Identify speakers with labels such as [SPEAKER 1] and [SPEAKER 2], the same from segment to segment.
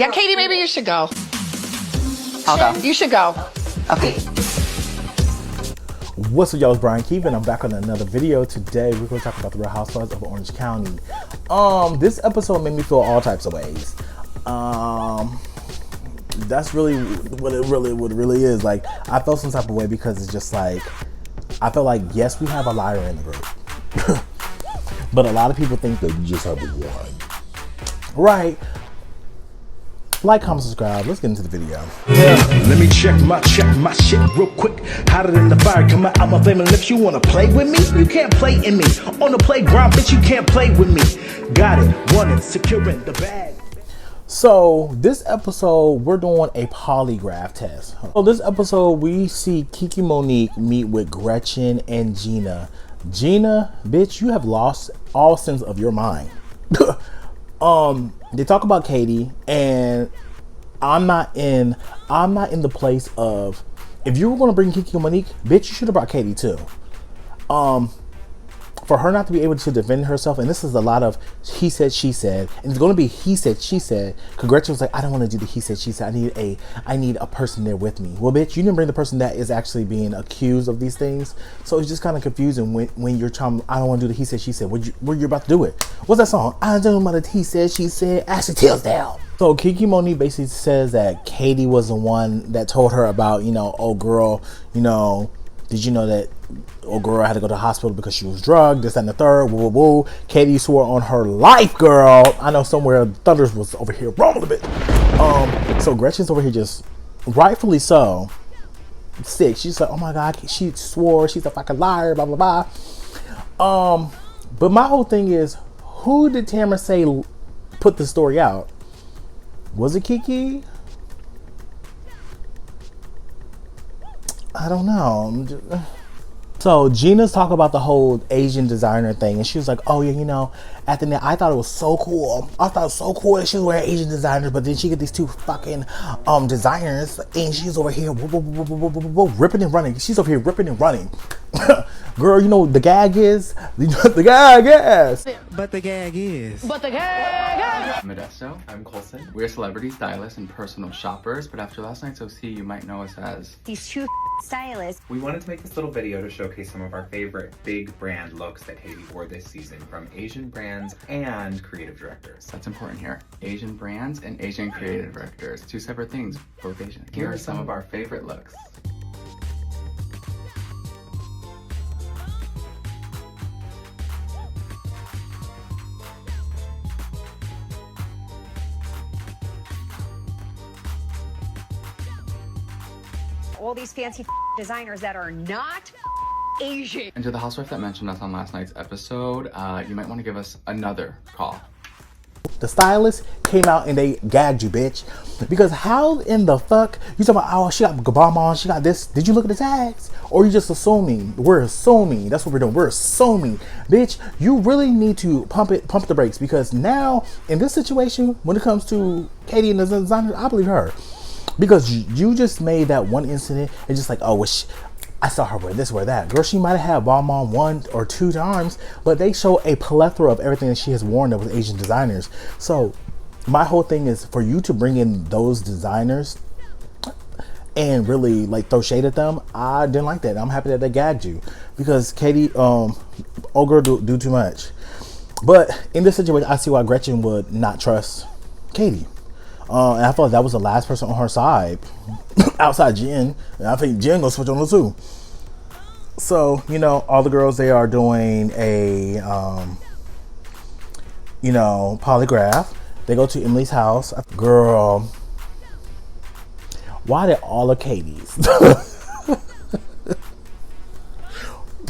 [SPEAKER 1] Yeah, Katie, maybe you should go.
[SPEAKER 2] I'll go.
[SPEAKER 1] You should go.
[SPEAKER 2] Okay.
[SPEAKER 3] What's up, y'all? It's Brian Keefe, and I'm back on another video. Today, we're going to talk about the Real Housewives of Orange County. This episode made me feel all types of ways. That's really what it really is. Like, I felt some type of way because it's just like, I felt like, yes, we have a liar in the group. But a lot of people think that you just have one. Right. Like, comment, subscribe. Let's get into the video.
[SPEAKER 4] Let me check my shit real quick. Hotter than the fire coming out my flaming lips. You wanna play with me? You can't play in me. On the playground, bitch, you can't play with me. Got it, want it, securing the bag.
[SPEAKER 3] So this episode, we're doing a polygraph test. So this episode, we see Kiki Monique meet with Gretchen and Gina. Gina, bitch, you have lost all sense of your mind. They talk about Katie, and I'm not in the place of, if you were going to bring Kiki Monique, bitch, you should have brought Katie too. For her not to be able to defend herself, and this is a lot of he said, she said, and it's going to be he said, she said. Cause Gretchen was like, I don't want to do the he said, she said. I need a person there with me. Well, bitch, you didn't bring the person that is actually being accused of these things. So it's just kind of confusing when you're trying. I don't want to do the he said, she said. Where you're about to do it? What's that song? I don't know about the he said, she said. Ashley Tisdale. So Kiki Monique basically says that Katie was the one that told her about, oh girl, did you know that old girl had to go to the hospital because she was drugged, this and the third, woo, woo, woo. Katie swore on her life, girl. I know somewhere Thunders was over here wrong a bit. So Gretchen's over here just, rightfully so, sick. She's like, oh my God, she swore, she's a fucking liar, blah, blah, blah. But my whole thing is, who did Tamara say put the story out? Was it Kiki? I don't know. So Gina's talking about the whole Asian designer thing, and she was like, oh yeah, at the end, I thought it was so cool. I thought it was so cool that she was wearing Asian designers, but then she get these two fucking designers, and she's over here ripping and running. She's over here ripping and running. Girl, the gag is the gag is.
[SPEAKER 5] But the gag is.
[SPEAKER 1] But the gag.
[SPEAKER 2] I'm Modesto. I'm Colson. We're celebrity stylists and personal shoppers, but after last night's OC, you might know us as
[SPEAKER 6] these two stylists.
[SPEAKER 7] We wanted to make this little video to showcase some of our favorite big brand looks that Katie wore this season from Asian brands and creative directors.
[SPEAKER 2] That's important here. Asian brands and Asian creative directors. Two separate things, both Asian. Here are some of our favorite looks.
[SPEAKER 6] All these fancy designers that are not Asian.
[SPEAKER 2] And to the housewife that mentioned us on last night's episode, you might want to give us another call.
[SPEAKER 3] The stylist came out and they gagged you, bitch. Because how in the fuck you talking about, oh, she got bomb on, she got this. Did you look at the tags? Or you just assuming? We're assuming. That's what we're doing. We're assuming. Bitch, you really need to pump the brakes, because now in this situation, when it comes to Katie and the designer, I believe her. Because you just made that one incident and just like, oh, well, I saw her wear this, wear that. Girl, she might have had bomb on 1 or 2 times, but they show a plethora of everything that she has worn that was Asian designers. So my whole thing is for you to bring in those designers and really like throw shade at them. I didn't like that. I'm happy that they gagged you, because Katie, old girl do too much. But in this situation, I see why Gretchen would not trust Katie. And I thought that was the last person on her side outside Jen. And I think Jen gonna switch on her too. So, all the girls, they are doing a, polygraph. They go to Emily's house. Girl, why did all of Katie's,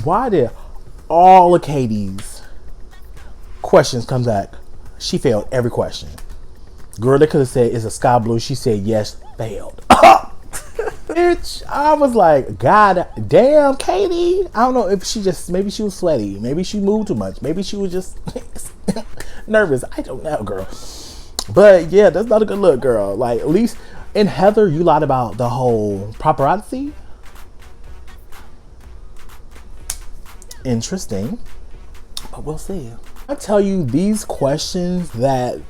[SPEAKER 3] why did all of Katie's questions come back? She failed every question. Girl, they could have said, it's a sky blue. She said, yes, failed. Bitch, I was like, God damn, Katie. I don't know if maybe she was sweaty. Maybe she moved too much. Maybe she was just nervous. I don't know, girl. But yeah, that's not a good look, girl. Like, at least in Heather, you lied about the whole paparazzi. Interesting. But we'll see. I tell you, these questions that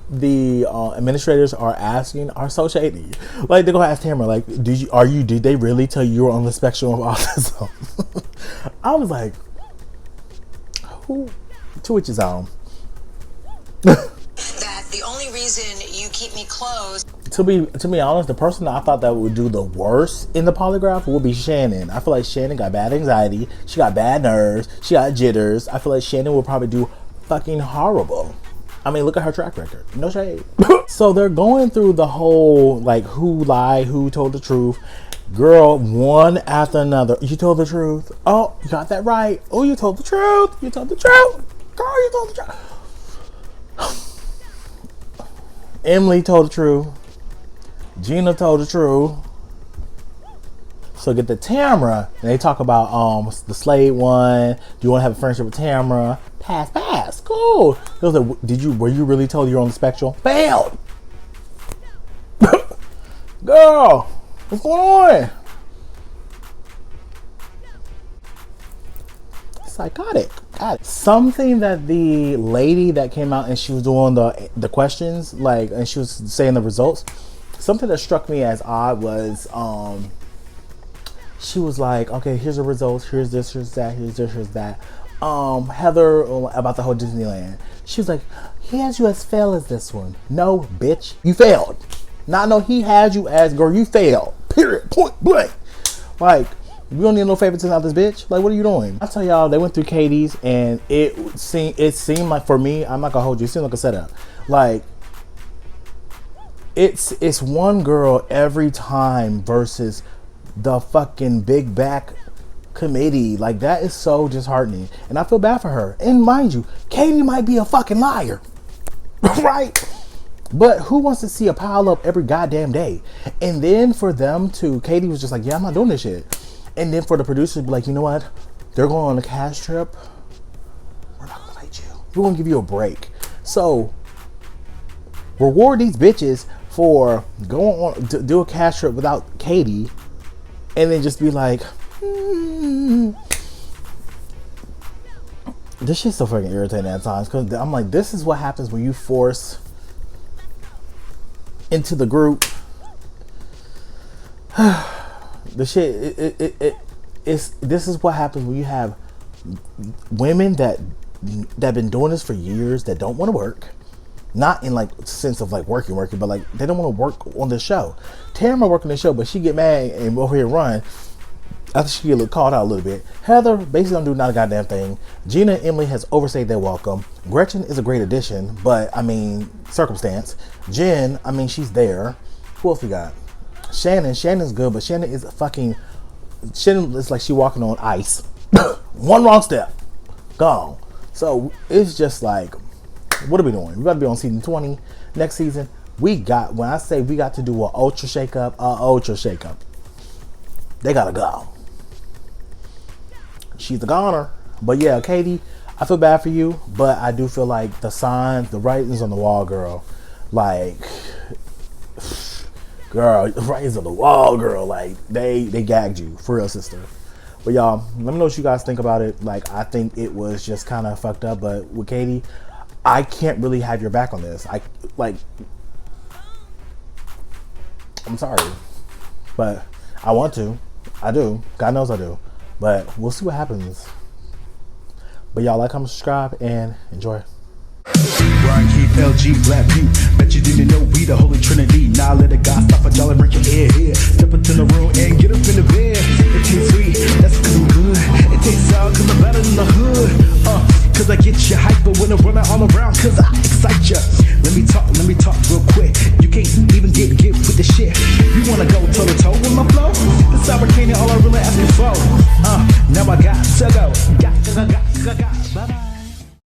[SPEAKER 3] the administrators are asking are so shady. Like they're gonna ask Tamara, like, did they really tell you were on the spectrum of autism? I was like, who? To each his own.
[SPEAKER 5] That the only reason you keep me close.
[SPEAKER 3] To be honest, the person that I thought that would do the worst in the polygraph would be Shannon. I feel like Shannon got bad anxiety. She got bad nerves. She got jitters. I feel like Shannon will probably do fucking horrible. I mean, look at her track record. No shade. So they're going through the whole, like, who lied, who told the truth. Girl, one after another. You told the truth. Oh, you got that right. Oh, you told the truth. You told the truth. Girl, you told the truth. Emily told the truth. Gina told the truth. So get the Tamara, and they talk about the Slade one. Do you want to have a friendship with Tamara? Pass. Cool. It was like, were you really told you're on the spectrum? Failed. Girl, what's going on? Psychotic. Something that the lady that came out and she was doing the questions, like, and she was saying the results. Something that struck me as odd was she was like, okay, here's the results, here's this, here's that, here's this, here's that. Heather, about the whole Disneyland, she was like, he has you as fail as this one. No, bitch, you failed. Not no, he has you as, girl, you failed. Period. Point blank. Like, we don't need no favoritism out this bitch. Like, what are you doing? I tell y'all, they went through Katie's and it seemed like, for me, I'm not gonna hold you, it seemed like a setup. Like, it's one girl every time versus the fucking big back committee. Like, that is so disheartening, and I feel bad for her. And mind you, Katie might be a fucking liar. Right? But who wants to see a pile up every goddamn day? And then for them to, Katie was just like, yeah, I'm not doing this shit. And then for the producers to be like, you know what? They're going on a cash trip. We're not gonna fight you. We're gonna give you a break. So reward these bitches for going on to do a cash trip without Katie, and then just be like, this shit's so fucking irritating at times, because I'm like, this is what happens when you force into the group. The shit, this is what happens when you have women that been doing this for years that don't want to work. Not in like sense of like working, but like they don't want to work on the show. Tamara working the show, but she get mad and over here run after she get called out a little bit. Heather basically don't do not a goddamn thing. Gina and Emily has overstayed their welcome. Gretchen is a great addition, but I mean, circumstance. Jen, I mean, she's there. Who else we got? Shannon's good, but Shannon is like she walking on ice. One wrong step, gone. So it's just like, what are we doing? We got to be on season 20 next season. When I say we got to do an ultra shakeup, they gotta go. She's a goner. But yeah, Katie, I feel bad for you, but I do feel like the signs, the writings on the wall, girl. Like, girl, the writings on the wall, girl. Like, they gagged you, for real, sister. But y'all, let me know what you guys think about it. Like, I think it was just kind of fucked up, but with Katie, I can't really have your back on this. I'm sorry, but I want to. I do. God knows I do. But we'll see what happens. But y'all, like, comment, subscribe, and enjoy.
[SPEAKER 4] Brian Keith, LG, Black View. Bet you didn't know we the Holy Trinity. Now let a God stop a y'all and break your ear here. Step into the room and get up in the bed. It tastes sweet, that's cause I'm good. It tastes sour cause I'm better than the hood. Cause I get you hyper when I'm running all around, cause I excite ya. Let me talk real quick. You can't even get with the shit. You wanna go toe to toe with my flow? This American all I really ask you for. Now I got to go. Got